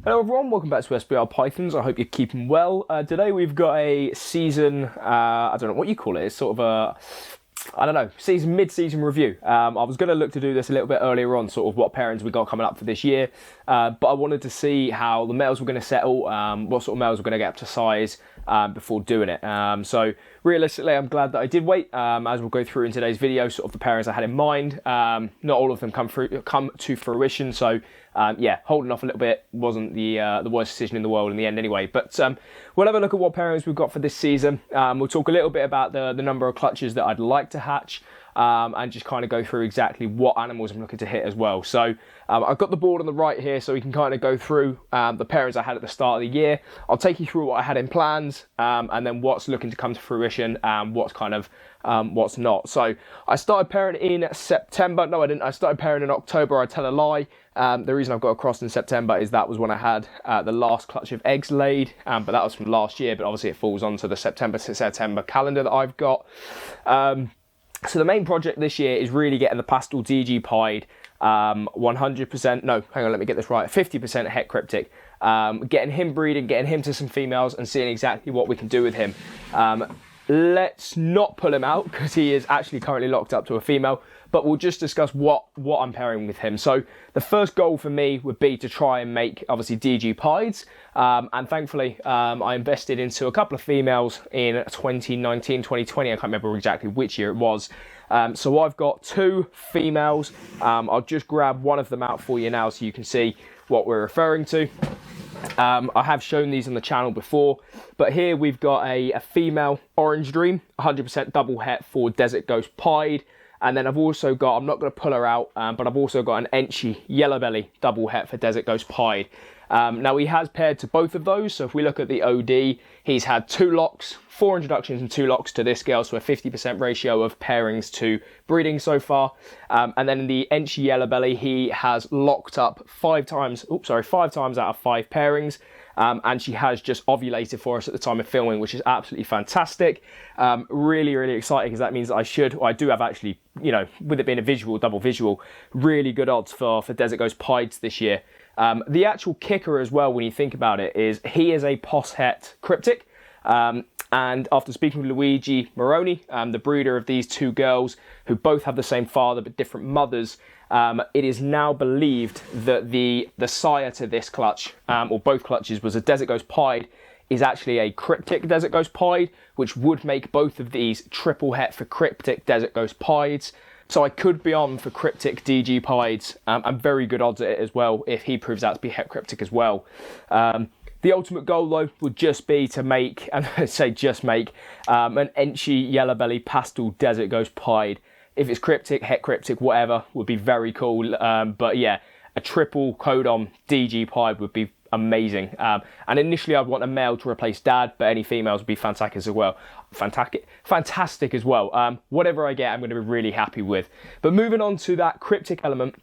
Hello everyone, welcome back to SBR Pythons. I hope you're keeping well. Today we've got a season, I don't know what you call it, it's sort of a, mid-season review. I was going to look to do this a little bit earlier on, sort of what pairings we got coming up for this year, but I wanted to see how the males were going to settle, what sort of males were going to get up to size before doing it. So realistically, I'm glad that I did wait, as we'll go through in today's video, sort of the pairings I had in mind. Not all of them come to fruition, so yeah, holding off a little bit wasn't the worst decision in the world in the end anyway. But we'll have a look at what pairings we've got for this season. We'll talk a little bit about the number of clutches that I'd like to hatch, and just kind of go through exactly what animals I'm looking to hit as well. So I've got the board on the right here, so we can kind of go through the pairings I had at the start of the year. I'll take you through what I had in plans, and then what's looking to come to fruition, and what's kind of what's not. So I started pairing in September. No, I didn't. I started pairing in October. I tell a lie. The reason I've got across in September is that was when I had the last clutch of eggs laid, but that was from last year, but obviously it falls onto the September to September calendar that I've got. So the main project this year is really getting the pastel DG pied 100%, no, hang on, let me get this right, 50% het cryptic. Getting him breeding, getting him to some females and seeing exactly what we can do with him. Let's not pull him out because he is actually currently locked up to a female, but we'll just discuss what I'm pairing with him. So the first goal for me would be to try and make, obviously, DG pieds, and thankfully I invested into a couple of females in 2019, 2020, I can't remember exactly which year it was. So I've got two females. I'll just grab one of them out for you now so you can see what we're referring to. I have shown these on the channel before, but here we've got a female Orange Dream, 100% double het for Desert Ghost pied. And then I've also got, I'm not going to pull her out, but I've also got an Enchy Yellow Belly double het for Desert Ghost pied. Now he has paired to both of those, so if we look at the OD, he's had 2 locks, 4 introductions and 2 locks to this girl, so a 50% ratio of pairings to breeding so far. And then in the Enchy Yellow Belly, he has locked up 5 times out of 5 pairings. And she has just ovulated for us at the time of filming, which is absolutely fantastic. Really, really exciting, because that means that I do have actually, you know, with it being a visual, double visual, really good odds for Desert Ghost pieds this year. The actual kicker as well, when you think about it, is he is a pos-het cryptic. And after speaking with Luigi Moroni, the breeder of these 2 girls, who both have the same father but different mothers, it is now believed that the sire to this clutch, or both clutches, was a Desert Ghost pied, is actually a cryptic Desert Ghost pied, which would make both of these triple het for cryptic Desert Ghost pieds. So I could be on for cryptic DG pieds, and very good odds at it as well if he proves out to be het cryptic as well. The ultimate goal, though, would just be to make, and I say just make, an Enchy Yellow Belly pastel Desert Ghost pied. If it's cryptic, het cryptic, whatever, would be very cool. But yeah, a triple codon DG pied would be amazing. And initially I'd want a male to replace dad, but any females would be fantastic as well. Fantastic as well. Whatever I get, I'm going to be really happy with. But moving on to that cryptic element,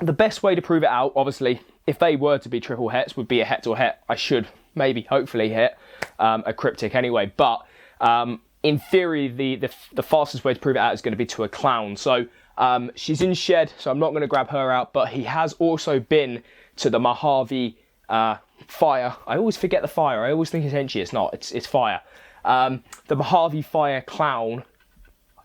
the best way to prove it out, obviously, if they were to be triple hets, would be a het or het. I should maybe, hopefully, hit a cryptic anyway. But in theory, the fastest way to prove it out is going to be to a clown. So she's in shed, so I'm not going to grab her out. But he has also been to the Mojave Fire. I always forget the fire. I always think it's Enchy. It's not. It's fire. The Mojave Fire Clown,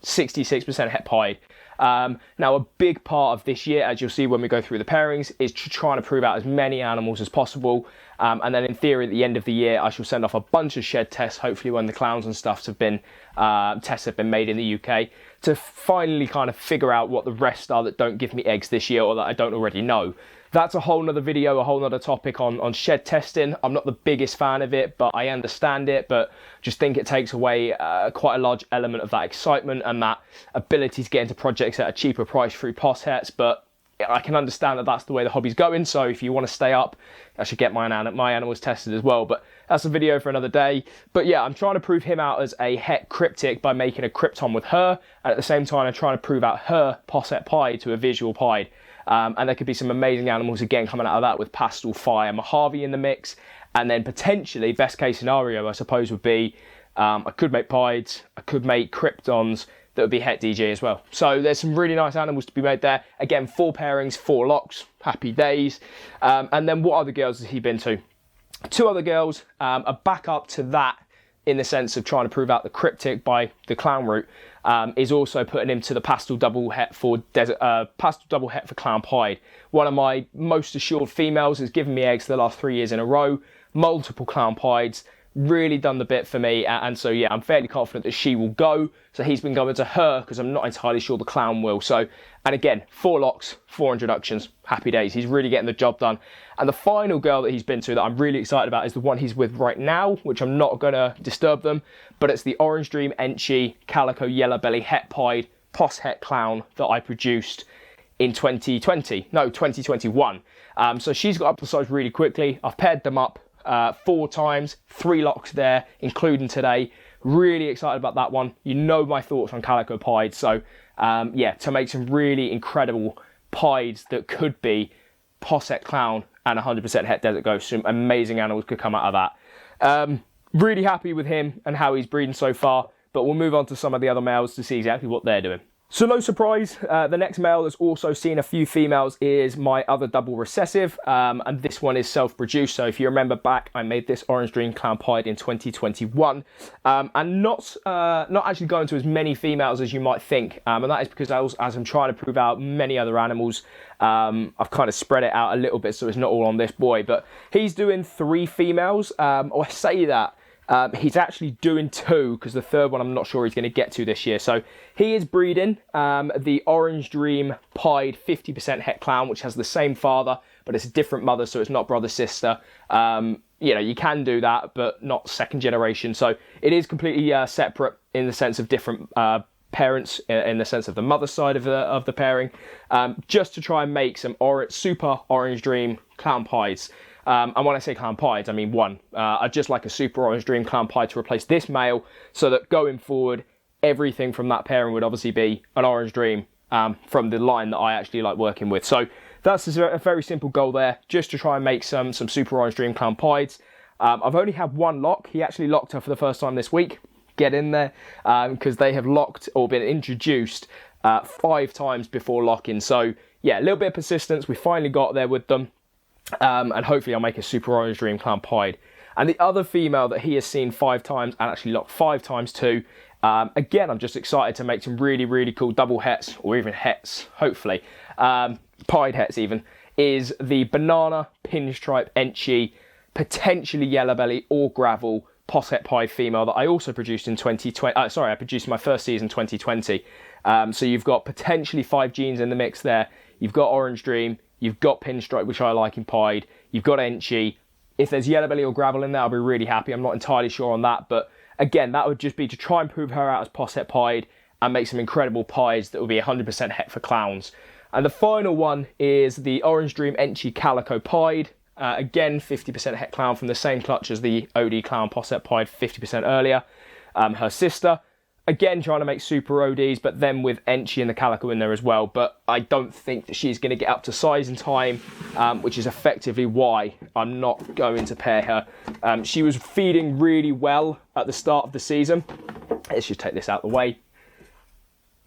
66% het pied. Now, a big part of this year, as you'll see when we go through the pairings, is trying to prove out as many animals as possible. And then in theory, at the end of the year, I shall send off a bunch of shed tests, hopefully when the clowns and stuff have been, tests have been made in the UK, to finally kind of figure out what the rest are that don't give me eggs this year or that I don't already know. That's a whole nother video, a whole nother topic on shed testing. I'm not the biggest fan of it, but I understand it, but just think it takes away quite a large element of that excitement and that ability to get into projects at a cheaper price through pos hets. But I can understand that that's the way the hobby's going, so if you want to stay up, I should get my animals tested as well. But that's a video for another day. But yeah, I'm trying to prove him out as a het cryptic by making a krypton with her, and at the same time I'm trying to prove out her pos het pied to a visual pied. And there could be some amazing animals again coming out of that with pastel fire Mojave in the mix, and then potentially best case scenario I suppose would be I could make pieds, I could make kryptons, that would be het DG as well. So there's some really nice animals to be made there. Again, 4 pairings, 4 locks, happy days. And then what other girls has he been to? 2 other girls, a back up to that in the sense of trying to prove out the cryptic by the clown route, is also putting him to the pastel double het for clown pied. One of my most assured females has given me eggs the last 3 years in a row, multiple clown pieds, really done the bit for me, and so yeah, I'm fairly confident that she will go. So he's been going to her because I'm not entirely sure the clown will. So, and again, 4 locks, 4 introductions, happy days. He's really getting the job done. And the final girl that he's been to that I'm really excited about is the one he's with right now, which I'm not going to disturb them, but it's the Orange Dream Enchi Calico Yellow Belly Het Pied Pos Het Clown that I produced in 2021. So she's got up to size really quickly. I've paired them up 4 times, 3 locks there, including today. Really excited about that one. You know my thoughts on Calico Pied, so yeah, to make some really incredible pieds that could be Pos Het Clown and 100% Het Desert Ghost. Some amazing animals could come out of that. Really happy with him and how he's breeding so far, but we'll move on to some of the other males to see exactly what they're doing. So no surprise, the next male that's also seen a few females is my other double recessive, and this one is self-produced. So if you remember back, I made this Orange Dream Clown Pied in 2021, and not actually going to as many females as you might think, and that is because as I'm trying to prove out many other animals, I've kind of spread it out a little bit so it's not all on this boy, but he's doing 3 females, or I say that. He's actually doing 2 because the third one I'm not sure he's going to get to this year. So he is breeding the Orange Dream Pied 50% Het Clown, which has the same father, but it's a different mother, so it's not brother-sister. You know, you can do that, but not second generation. So it is completely separate in the sense of different parents, in the sense of the mother side of the pairing, just to try and make some super Orange Dream Clown Pieds. And when I say clown pieds, I mean one. I'd just like a super Orange Dream Clown Pied to replace this male, so that going forward, everything from that pairing would obviously be an Orange Dream from the line that I actually like working with. So that's a very simple goal there, just to try and make some super Orange Dream Clown Pieds. I've only had 1 lock. He actually locked her for the first time this week. Get in there, because they have locked or been introduced 5 times before locking. So yeah, a little bit of persistence. We finally got there with them. And hopefully I'll make a super Orange Dream Clown Pied. And the other female that he has seen 5 times and actually locked 5 times too, again, I'm just excited to make some really, really cool double hets, or even hets, hopefully, pied hets even, is the Banana Pinstripe Enchi, potentially Yellow Belly or Gravel Pos Het Pied female that I also produced in 2020. I produced my first season 2020. So you've got potentially 5 genes in the mix there. You've got Orange Dream. You've got Pinstripe, which I like in pied. You've got Enchi. If there's Yellow Belly or Gravel in there, I'll be really happy. I'm not entirely sure on that. But again, that would just be to try and prove her out as Pos Het Pied and make some incredible pies that will be 100% het for clowns. And the final one is the Orange Dream Enchi Calico Pied. Again, 50% het clown from the same clutch as the OD Clown Pos Het Pied 50% earlier. Her sister. Again, trying to make super ODs, but then with Enchi and the Calico in there as well. But I don't think that she's going to get up to size in time, which is effectively why I'm not going to pair her. She was feeding really well at the start of the season. Let's just take this out of the way.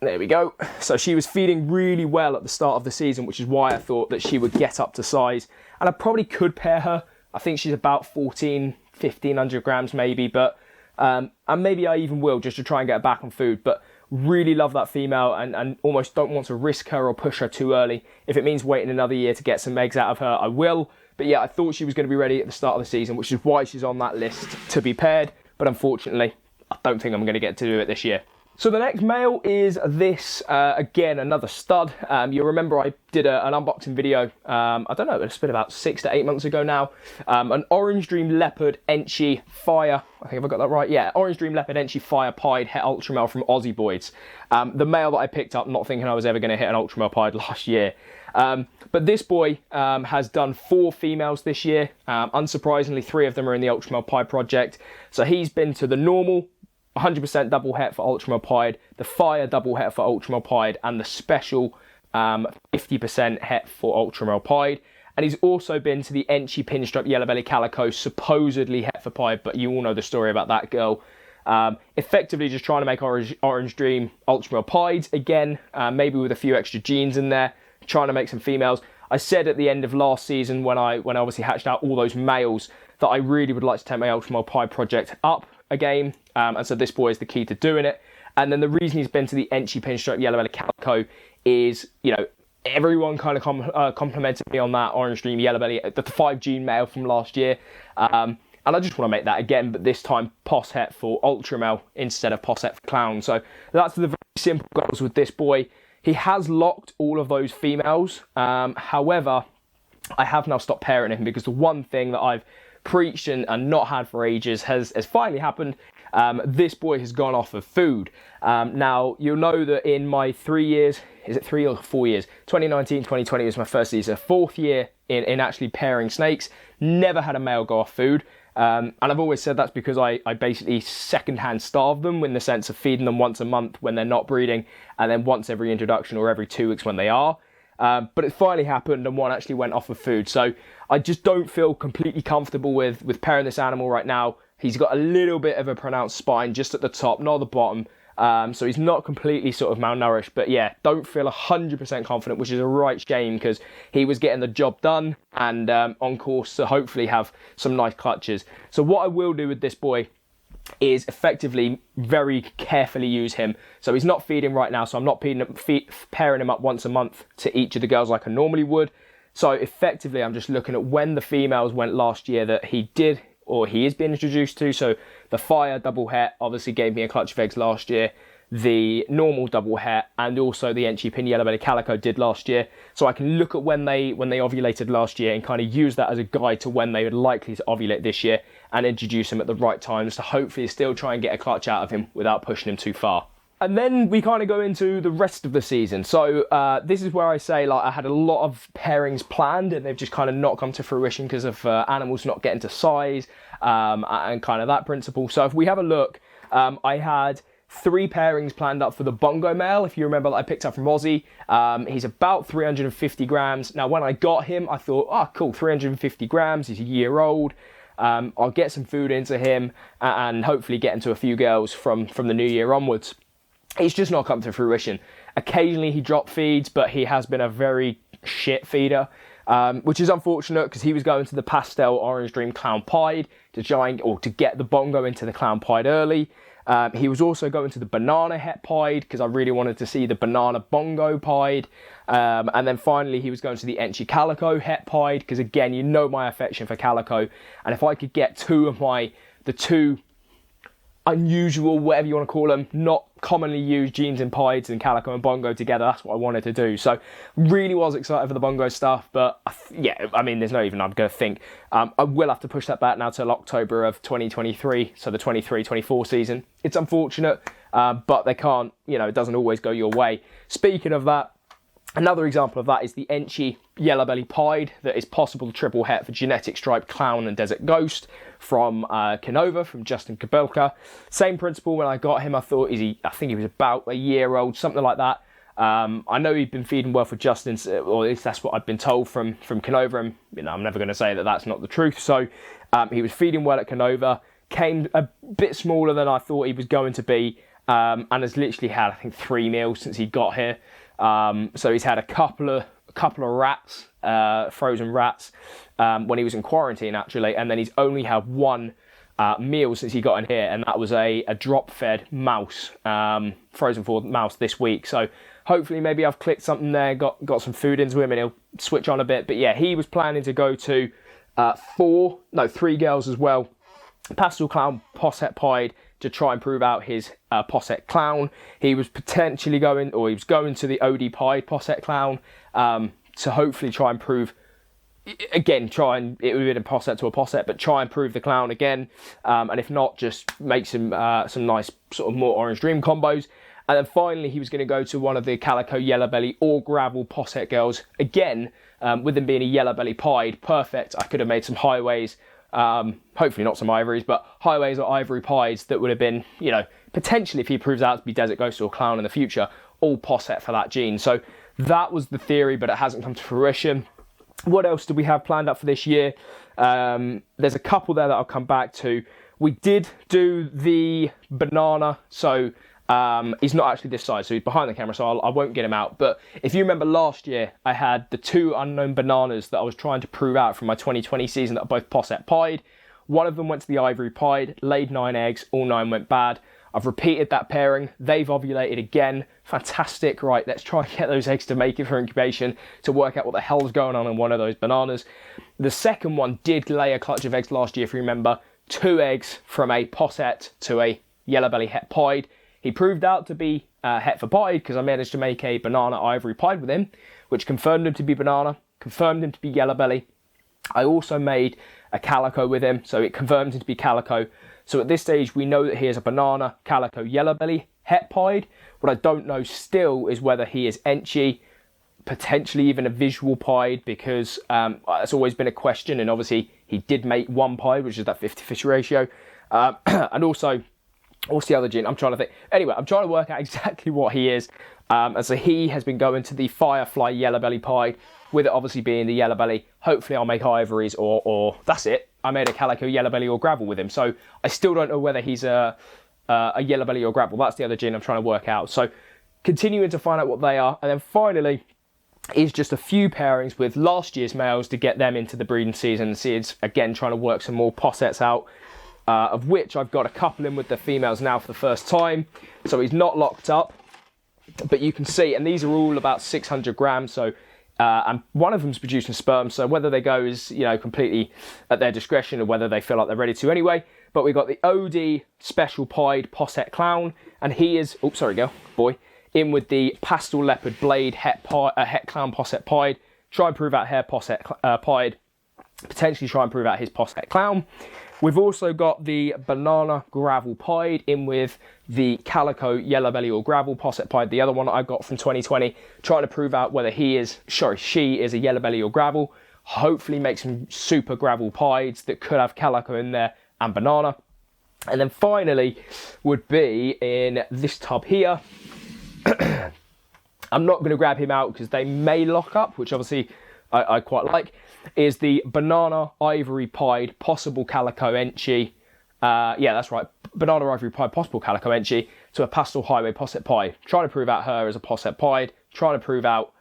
There we go. So she was feeding really well at the start of the season, which is why I thought that she would get up to size. And I probably could pair her. I think she's about 1,500 grams maybe, but... and maybe I even will, just to try and get her back on food, but really love that female and almost don't want to risk her or push her too early. If it means waiting another year to get some eggs out of her, I will. But yeah, I thought she was going to be ready at the start of the season, which is why she's on that list to be paired. But unfortunately, I don't think I'm going to get to do it this year. So the next male is this, again, another stud. You'll remember I did an unboxing video, I don't know, it's been about 6 to 8 months ago now. An Orange Dream Leopard Enchi Fire, I think, have I got that right? Yeah, Orange Dream Leopard Enchi Fire Pied Het Ultra-mel from Aussie Boys. The male that I picked up, not thinking I was ever going to hit an Ultra-mel Pied last year. But this boy has done 4 females this year. Unsurprisingly, 3 of them are in the Ultra-mel Pied project. So he's been to the normal, 100% double het for Ultra-mel Pied, the Fire double het for Ultra-mel Pied, and the special 50% het for Ultra-mel Pied. And he's also been to the Enchi Pinstripe Yellow Belly Calico, supposedly het for Pied, but you all know the story about that girl. Effectively just trying to make Orange Dream Ultra-mel pieds again, maybe with a few extra genes in there, trying to make some females. I said at the end of last season when I obviously hatched out all those males that I really would like to take my Ultra-mel pied project up again, and so this boy is the key to doing it. And then the reason he's been to the Enchi Pinstripe Yellow Belly Calico is, you know, everyone kind of complimented me on that Orange Dream Yellow Belly, the 5 gene male from last year. And I just want to make that again, but this time Posset for Ultra-mel instead of Posset for Clown. So that's the very simple goals with this boy. He has locked all of those females. However, I have now stopped pairing him because the one thing that I've preached and not had for ages has finally happened. This boy has gone off of food. Now, you'll know that in my 3 years, is it 3 or 4 years? 2019, 2020 was my first season. 4th year in actually pairing snakes. Never had a male go off food. And I've always said that's because I basically second-hand starve them in the sense of feeding them once a month when they're not breeding, and then once every introduction or every 2 weeks when they are. But it finally happened and one actually went off of food. So I just don't feel completely comfortable with pairing this animal right now. He's got a little bit of a pronounced spine just at the top, not the bottom. So he's not completely sort of malnourished. But yeah, don't feel 100% confident, which is a right shame because he was getting the job done and on course to hopefully have some nice clutches. So what I will do with this boy is effectively very carefully use him. So he's not feeding right now, so I'm not pairing him up once a month to each of the girls like I normally would. So effectively I'm just looking at when the females went last year that he did or he is being introduced to. So the Fire double het obviously gave me a clutch of eggs last year. The normal double het and also the Enchi Pin Yellow Belly Calico did last year. So I can look at when they ovulated last year and kind of use that as a guide to when they would likely to ovulate this year and introduce him at the right times to hopefully still try and get a clutch out of him without pushing him too far. And then we kind of go into the rest of the season. So this is where I say, like, I had a lot of pairings planned and they've just kind of not come to fruition because of animals not getting to size and kind of that principle. So if we have a look, I had 3 pairings planned up for the bongo male. If you remember that I picked up from Aussie, he's about 350 grams. Now, when I got him, I thought, oh, cool, 350 grams. He's a year old. I'll get some food into him and hopefully get into a few girls from the new year onwards. It's just not come to fruition. Occasionally he drop feeds, but he has been a very shit feeder, which is unfortunate because he was going to the pastel Orange Dream Clown Pied to try or to get the bongo into the Clown Pied early. He was also going to the banana het pied because I really wanted to see the banana bongo pied. And then finally he was going to the Enchi Calico het pied because again, you know my affection for Calico. And if I could get the two unusual, whatever you want to call them, not commonly used genes in pieds and Calico and bongo together, that's what I wanted to do. So really was excited for the bongo stuff, but yeah, I mean, there's no even I'm going to think. I will have to push that back now till October of 2023, so the 23-24 season. It's unfortunate, but they can't, you know, it doesn't always go your way. Speaking of that, another example of that is the Enchi Yellow Belly Pied that is possible to triple het for Genetic Stripe Clown and Desert Ghost from Canova, from Justin Kabelka. Same principle. When I got him, I think he was about a year old, something like that. I know he'd been feeding well for Justin, or at least that's what I've been told from Canova, and you know, I'm never going to say that that's not the truth. So he was feeding well at Canova, came a bit smaller than I thought he was going to be, and has literally had, I think, 3 meals since he got here. So he's had a couple of rats, frozen rats, when he was in quarantine actually, and then he's only had 1 meal since he got in here, and that was a drop-fed mouse, frozen forward mouse this week. So hopefully maybe I've clicked something there, got some food into him, and he'll switch on a bit. But yeah, he was planning to go to 3 girls as well. Pastel Clown Posset Pied to try and prove out his Posset Clown. He was potentially going to the OD Pied Posset Clown to hopefully try and prove, again, it would have been a Posset to a Posset, but try and prove the Clown again. And if not, just make some nice sort of more Orange Dream combos. And then finally, he was going to go to one of the Calico Yellow Belly or Gravel Posset girls. Again, with them being a Yellow Belly Pied, perfect. I could have made some highways. Hopefully not some ivories, but highways or ivory pies that would have been, you know, potentially if he proves out to be Desert Ghost or Clown in the future, all Posset for that gene. So that was the theory, but it hasn't come to fruition. What else do we have planned up for this year? There's a couple there that I'll come back to. We did do the banana, so he's not actually this size, so he's behind the camera, so I won't get him out. But if you remember last year, I had the 2 unknown bananas that I was trying to prove out from my 2020 season that are both posset pied. One of them went to the ivory pied, laid 9 eggs, all 9 went bad. I've repeated that pairing, they've ovulated again, fantastic. Right, let's try and get those eggs to make it for incubation to work out what the hell's going on in one of those bananas. The second one did lay a clutch of eggs last year, if you remember, 2 eggs from a posset to a yellow belly het pied. He proved out to be het for pied because I managed to make a banana ivory pied with him, which confirmed him to be banana, confirmed him to be yellow belly. I also made a calico with him, so it confirmed him to be calico. So at this stage, we know that he is a banana, calico, yellow belly, het pied. What I don't know still is whether he is enchy, potentially even a visual pied, because that's always been a question. And obviously, he did make 1 pied, which is that 50-50 ratio. And also, what's the other gene? I'm trying to think. Anyway, I'm trying to work out exactly what he is. And so he has been going to the Firefly yellow belly pied, with it obviously being the yellow belly. Hopefully I'll make ivories or that's it. I made a calico yellow belly or gravel with him. So I still don't know whether he's a yellow belly or gravel. That's the other gene I'm trying to work out. So continuing to find out what they are. And then finally is just a few pairings with last year's males to get them into the breeding season. And see, it's again trying to work some more possets out. Of which I've got a couple in with the females now for the first time. So he's not locked up. But you can see, and these are all about 600 grams. So and one of them's producing sperm, so whether they go is, you know, completely at their discretion, or whether they feel like they're ready to anyway. But we've got the OD special pied posset clown, and he is, oh sorry girl, boy, in with the pastel leopard blade het clown posset pied. Try and prove out hair posset pied, potentially try and prove out his posset clown. We've also got the banana gravel pied in with the calico yellow belly or gravel posset pied, the other one that I got from 2020, trying to prove out whether she is a yellow belly or gravel. Hopefully make some super gravel pieds that could have calico in there and banana. And then finally would be in this tub here. I'm not going to grab him out because they may lock up, which obviously I quite like, is the banana ivory pied possible calico enchy. Yeah, that's right. Banana ivory pied possible calico enchy to a pastel highway posset pied. Trying to prove out her as a posset pied. Trying to prove out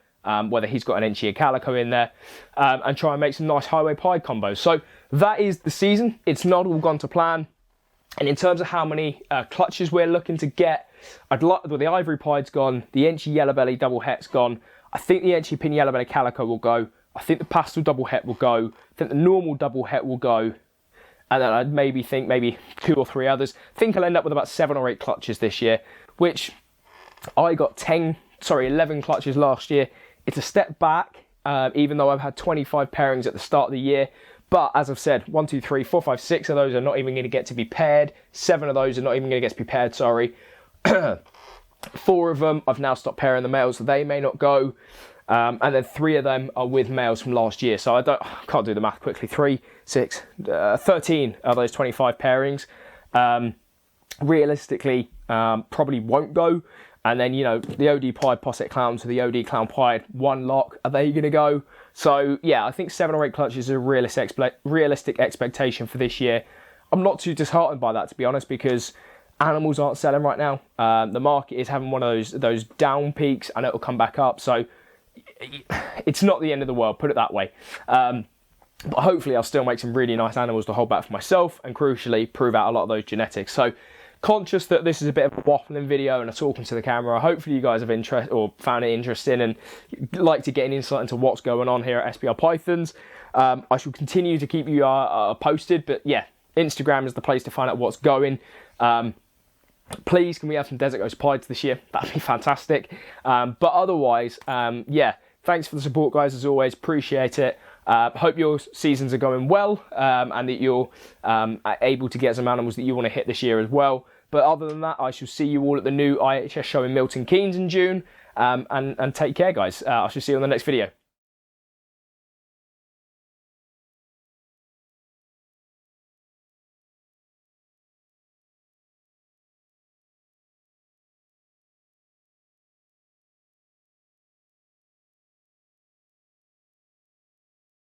whether he's got an enchy and calico in there. And try and make some nice highway pied combos. So that is the season. It's not all gone to plan. And in terms of how many clutches we're looking to get, well, the ivory pied's gone. The enchy yellow belly double het's gone. I think the enchy pin yellow belly calico will go. I think the pastel double het will go. I think the normal double het will go. And then I'd maybe think 2 or 3 others. I think I'll end up with about 7 or 8 clutches this year, which I got 11 clutches last year. It's a step back, even though I've had 25 pairings at the start of the year. But as I've said, 1, 2, 3, 4, 5, 6 of those are not even going to get to be paired. 7 of those are not even going to get to be paired, sorry. 4 of them, I've now stopped pairing the males, so they may not go. And then 3 of them are with males from last year. So I can't do the math quickly. 3, 6, 13 of those 25 pairings. Realistically, probably won't go. And then, you know, the OD pied posset clown to the OD clown pied 1 lock. Are they going to go? So, yeah, I think 7 or 8 clutches is a realistic expectation for this year. I'm not too disheartened by that, to be honest, because animals aren't selling right now. The market is having one of those down peaks, and it'll come back up. So it's not the end of the world, put it that way. But hopefully I'll still make some really nice animals to hold back for myself, and crucially prove out a lot of those genetics. So conscious that this is a bit of a waffling video and a talking to the camera. Hopefully you guys have found it interesting and like to get an insight into what's going on here at SBR Pythons. I shall continue to keep you posted, but yeah, Instagram is the place to find out what's going. Please, can we have some Desert Ghost Pieds this year? That'd be fantastic. But otherwise, yeah, thanks for the support, guys, as always. Appreciate it. Hope your seasons are going well, and that you're able to get some animals that you want to hit this year as well. But other than that, I shall see you all at the new IHS show in Milton Keynes in June. And take care, guys. I shall see you on the next video.